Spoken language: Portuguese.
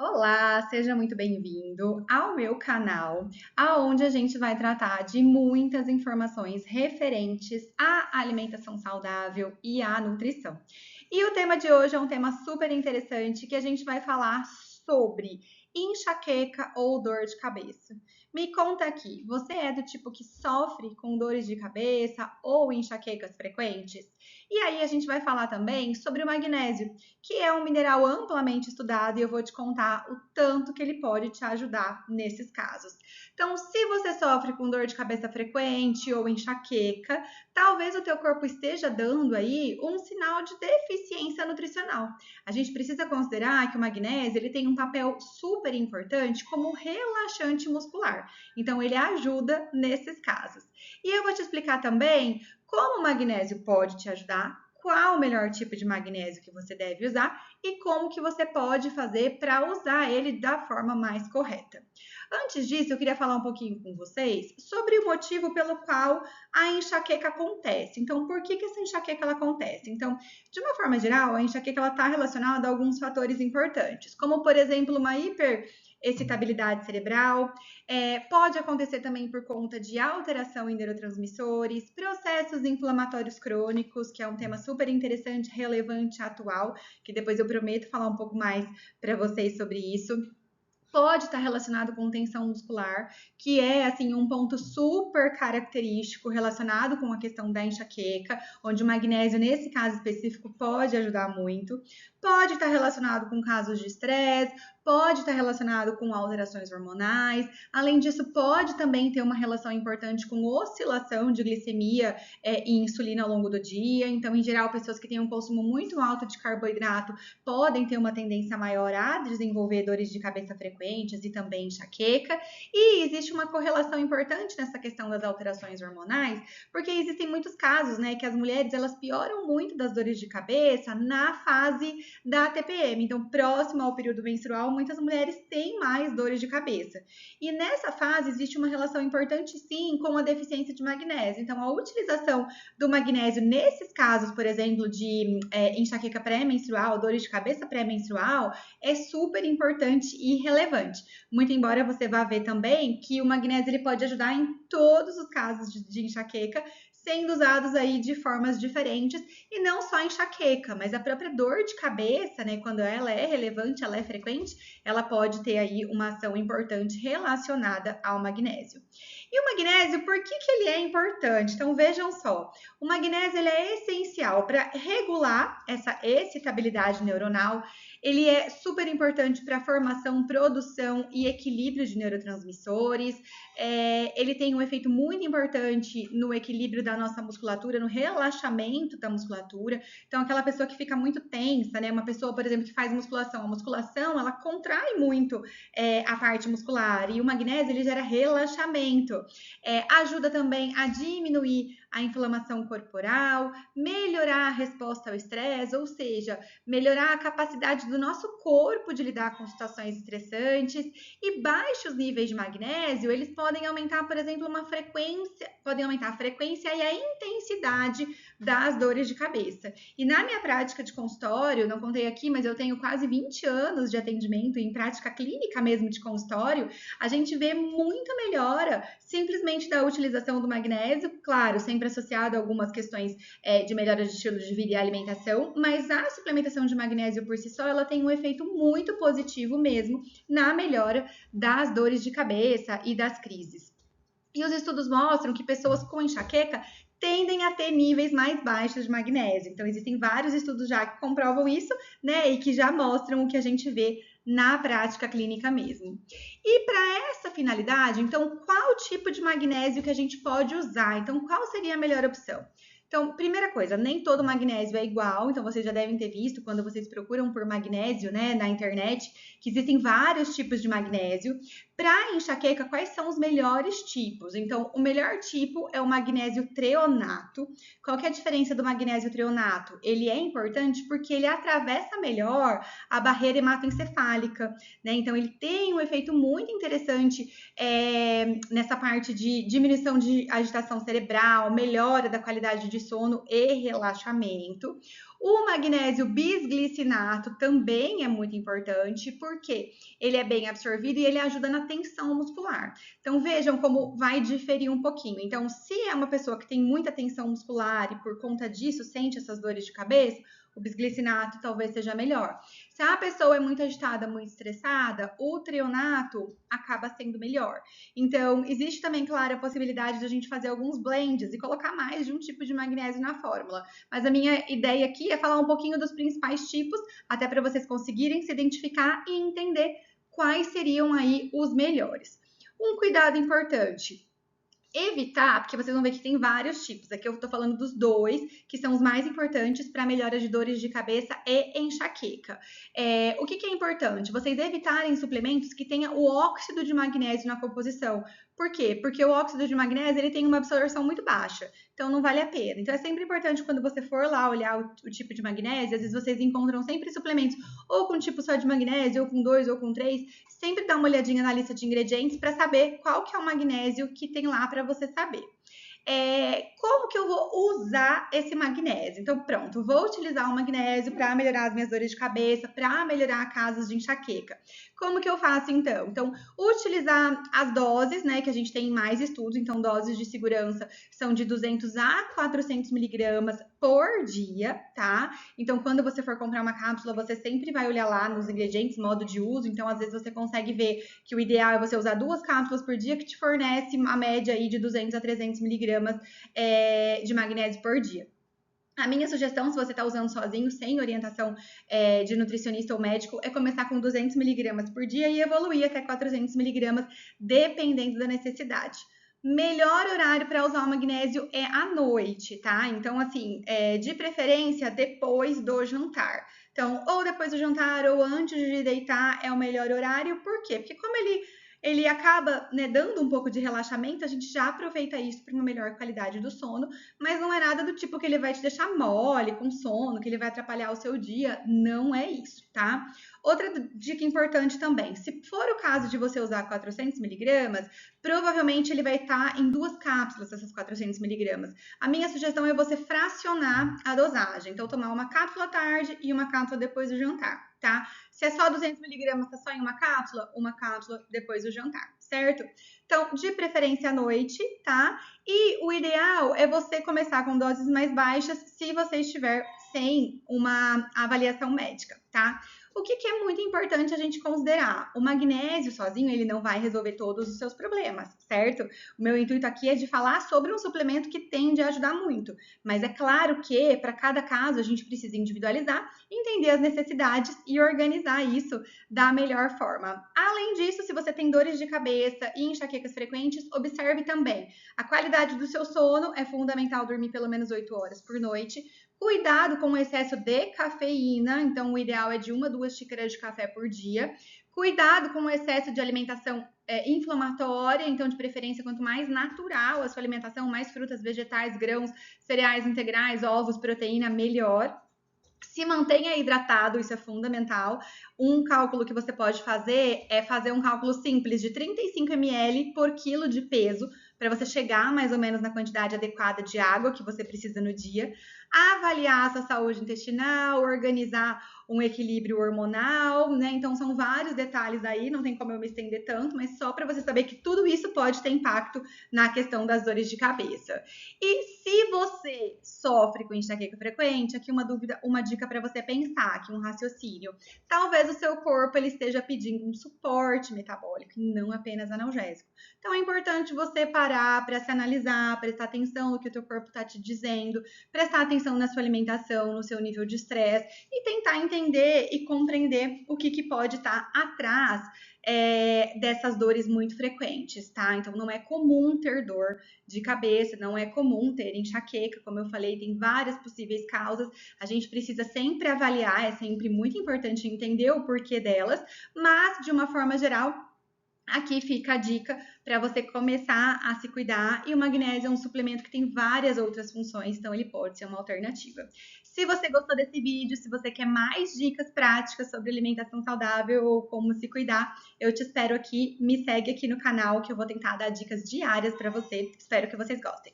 Olá, seja muito bem-vindo ao meu canal, aonde a gente vai tratar de muitas informações referentes à alimentação saudável e à nutrição. E o tema de hoje é um tema super interessante que a gente vai falar sobre enxaqueca ou dor de cabeça. Me conta aqui, você é do tipo que sofre com dores de cabeça ou enxaquecas frequentes? E aí a gente vai falar também sobre o magnésio, que é um mineral amplamente estudado e eu vou te contar o tanto que ele pode te ajudar nesses casos. Então, se você sofre com dor de cabeça frequente ou enxaqueca, talvez o teu corpo esteja dando aí um sinal de deficiência nutricional. A gente precisa considerar que o magnésio ele tem um papel super importante como relaxante muscular. Então, ele ajuda nesses casos. E eu vou te explicar também como o magnésio pode te ajudar, qual o melhor tipo de magnésio que você deve usar e como que você pode fazer para usar ele da forma mais correta. Antes disso, eu queria falar um pouquinho com vocês sobre o motivo pelo qual a enxaqueca acontece. Então, por que essa enxaqueca ela acontece? Então, de uma forma geral, a enxaqueca está relacionada a alguns fatores importantes, como, por exemplo, uma hiperexcitabilidade cerebral, pode acontecer também por conta de alteração em neurotransmissores, processos inflamatórios crônicos, que é um tema super interessante, relevante, atual, que depois eu prometo falar um pouco mais para vocês sobre isso. Pode estar relacionado com tensão muscular, que é assim um ponto super característico relacionado com a questão da enxaqueca, onde o magnésio nesse caso específico pode ajudar muito. Pode estar relacionado com casos de estresse, pode estar relacionado com alterações hormonais. Além disso, pode também ter uma relação importante com oscilação de glicemia e insulina ao longo do dia. Então, em geral, pessoas que têm um consumo muito alto de carboidrato podem ter uma tendência maior a desenvolver dores de cabeça frequentes e também enxaqueca. E existe uma correlação importante nessa questão das alterações hormonais, porque existem muitos casos, né, que as mulheres elas pioram muito das dores de cabeça na fase da TPM. Então, próximo ao período menstrual, muitas mulheres têm mais dores de cabeça. E nessa fase existe uma relação importante, sim, com a deficiência de magnésio. Então, a utilização do magnésio nesses casos, por exemplo, de enxaqueca pré-menstrual, dores de cabeça pré-menstrual, é super importante e relevante. Muito embora você vá ver também que o magnésio ele pode ajudar em todos os casos de enxaqueca, sendo usados aí de formas diferentes, e não só a enxaqueca, mas a própria dor de cabeça, né, quando ela é relevante, ela é frequente, ela pode ter aí uma ação importante relacionada ao magnésio. E o magnésio, por que ele é importante? Então vejam só, o magnésio ele é essencial para regular essa excitabilidade neuronal, ele é super importante para a formação, produção e equilíbrio de neurotransmissores, ele tem um efeito muito importante no equilíbrio da nossa musculatura, no relaxamento da musculatura. Então, aquela pessoa que fica muito tensa, né? Uma pessoa, por exemplo, que faz musculação. A musculação, ela contrai muito a parte muscular. E o magnésio, ele gera relaxamento. Ajuda também a diminuir a inflamação corporal, melhorar a resposta ao estresse, ou seja, melhorar a capacidade do nosso corpo de lidar com situações estressantes. E baixos níveis de magnésio, eles podem aumentar, por exemplo, podem aumentar a frequência e a intensidade das dores de cabeça. E na minha prática de consultório, não contei aqui, mas eu tenho quase 20 anos de atendimento em prática clínica mesmo de consultório, a gente vê muita melhora simplesmente da utilização do magnésio, claro, sempre associado a algumas questões de melhora de estilo de vida e alimentação, mas a suplementação de magnésio por si só, ela tem um efeito muito positivo mesmo na melhora das dores de cabeça e das crises. E os estudos mostram que pessoas com enxaqueca tendem a ter níveis mais baixos de magnésio. Então, existem vários estudos já que comprovam isso, né, e que já mostram o que a gente vê na prática clínica mesmo. E para essa finalidade, então, qual tipo de magnésio que a gente pode usar? Então, qual seria a melhor opção? Então, primeira coisa, nem todo magnésio é igual, então vocês já devem ter visto quando vocês procuram por magnésio, né, na internet, que existem vários tipos de magnésio. Para enxaqueca, quais são os melhores tipos? Então, o melhor tipo é o magnésio treonato. Qual que é a diferença do magnésio treonato? Ele é importante porque ele atravessa melhor a barreira hematoencefálica, né? Então, ele tem um efeito muito interessante nessa parte de diminuição de agitação cerebral, melhora da qualidade de sono e relaxamento. O magnésio bisglicinato também é muito importante, porque ele é bem absorvido e ele ajuda na tensão muscular. Então, vejam como vai diferir um pouquinho. Então, se é uma pessoa que tem muita tensão muscular e por conta disso sente essas dores de cabeça, o bisglicinato talvez seja melhor. Se a pessoa é muito agitada, muito estressada, o treonato acaba sendo melhor. Então, existe também, claro, a possibilidade de a gente fazer alguns blends e colocar mais de um tipo de magnésio na fórmula. Mas a minha ideia aqui é falar um pouquinho dos principais tipos, até para vocês conseguirem se identificar e entender quais seriam aí os melhores. Um cuidado importante: evitar, porque vocês vão ver que tem vários tipos. Aqui eu tô falando dos dois, que são os mais importantes para melhora de dores de cabeça e enxaqueca. O que é importante? Vocês evitarem suplementos que tenham o óxido de magnésio na composição. Por quê? Porque o óxido de magnésio ele tem uma absorção muito baixa, então não vale a pena. Então é sempre importante quando você for lá olhar o tipo de magnésio, às vezes vocês encontram sempre suplementos ou com tipo só de magnésio, ou com 2, ou com 3, sempre dá uma olhadinha na lista de ingredientes para saber qual que é o magnésio que tem lá para você saber. Como que eu vou usar esse magnésio? Então, pronto, vou utilizar o magnésio para melhorar as minhas dores de cabeça, para melhorar casos de enxaqueca. Como que eu faço então? Então, utilizar as doses, né, que a gente tem mais estudos, então doses de segurança são de 200 a 400 miligramas por dia, tá? Então, quando você for comprar uma cápsula, você sempre vai olhar lá nos ingredientes, modo de uso, então às vezes você consegue ver que o ideal é você usar 2 cápsulas por dia, que te fornece a média aí de 200 a 300 miligramas de magnésio por dia. A minha sugestão, se você está usando sozinho, sem orientação de nutricionista ou médico, é começar com 200 miligramas por dia e evoluir até 400 miligramas, dependendo da necessidade. Melhor horário para usar o magnésio é à noite, tá? Então, assim, de preferência depois do jantar. Então, ou depois do jantar ou antes de deitar é o melhor horário. Por quê? Porque como ele acaba, né, dando um pouco de relaxamento, a gente já aproveita isso para uma melhor qualidade do sono, mas não é nada do tipo que ele vai te deixar mole com sono, que ele vai atrapalhar o seu dia, não é isso, tá? Outra dica importante também: se for o caso de você usar 400 miligramas, provavelmente ele vai estar em 2 cápsulas, essas 400 miligramas. A minha sugestão é você fracionar a dosagem, então tomar uma cápsula à tarde e uma cápsula depois do jantar, tá? Se é só 200 miligramas, tá só em uma cápsula depois do jantar, certo? Então, de preferência à noite, tá? E o ideal é você começar com doses mais baixas se você estiver sem uma avaliação médica, tá? O que é muito importante a gente considerar? O magnésio sozinho, ele não vai resolver todos os seus problemas, certo? O meu intuito aqui é de falar sobre um suplemento que tende a ajudar muito. Mas é claro que, para cada caso, a gente precisa individualizar, entender as necessidades e organizar isso da melhor forma. Além disso, se você tem dores de cabeça e enxaquecas frequentes, observe também. A qualidade do seu sono é fundamental, dormir pelo menos 8 horas por noite. Cuidado com o excesso de cafeína, então o ideal é de 1 a 2 xícaras de café por dia. Cuidado com o excesso de alimentação inflamatória, então de preferência quanto mais natural a sua alimentação, mais frutas, vegetais, grãos, cereais integrais, ovos, proteína, melhor. Se mantenha hidratado, isso é fundamental. Um cálculo que você pode fazer é fazer um cálculo simples de 35 ml por quilo de peso, para você chegar mais ou menos na quantidade adequada de água que você precisa no dia. Avaliar a sua saúde intestinal, organizar um equilíbrio hormonal, né? Então são vários detalhes aí, não tem como eu me estender tanto, mas só para você saber que tudo isso pode ter impacto na questão das dores de cabeça. E se você sofre com enxaqueca frequente, aqui uma dúvida, uma dica para você pensar, aqui um raciocínio. Talvez o seu corpo ele esteja pedindo um suporte metabólico, e não apenas analgésico. Então é importante você parar para se analisar, prestar atenção no que o teu corpo está te dizendo, prestar atenção na sua alimentação, no seu nível de estresse e tentar entender e compreender o que pode estar atrás dessas dores muito frequentes, tá? Então não é comum ter dor de cabeça, não é comum ter enxaqueca, como eu falei, tem várias possíveis causas. A gente precisa sempre avaliar, é sempre muito importante entender o porquê delas, mas de uma forma geral, aqui fica a dica para você começar a se cuidar, e o magnésio é um suplemento que tem várias outras funções, então ele pode ser uma alternativa. Se você gostou desse vídeo, se você quer mais dicas práticas sobre alimentação saudável ou como se cuidar, eu te espero aqui, me segue aqui no canal que eu vou tentar dar dicas diárias para você. Espero que vocês gostem.